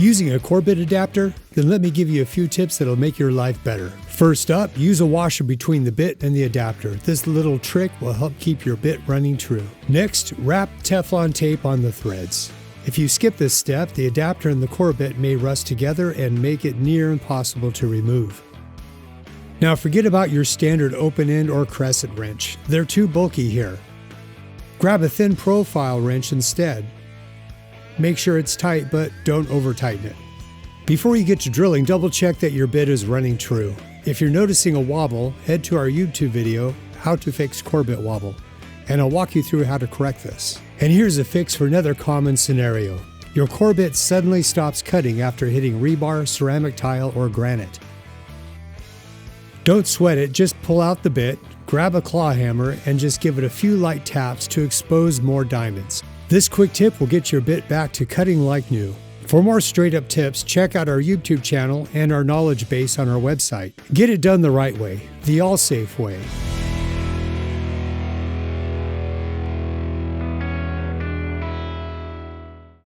Using a core bit adapter? Then let me give you a few tips that'll make your life better. First up, use a washer between the bit and the adapter. This little trick will help keep your bit running true. Next, wrap Teflon tape on the threads. If you skip this step, the adapter and the core bit may rust together and make it near impossible to remove. Now forget about your standard open end or crescent wrench. They're too bulky here. Grab a thin profile wrench instead. Make sure it's tight, but don't over tighten it. Before you get to drilling, double check that your bit is running true. If you're noticing a wobble, head to our YouTube video, How to Fix Core Bit Wobble, and I'll walk you through how to correct this. And here's a fix for another common scenario. Your core bit suddenly stops cutting after hitting rebar, ceramic tile, or granite. Don't sweat it, just pull out the bit, grab a claw hammer, and just give it a few light taps to expose more diamonds. This quick tip will get your bit back to cutting like new. For more straight-up tips, check out our YouTube channel and our knowledge base on our website. Get it done the right way, the all-safe way.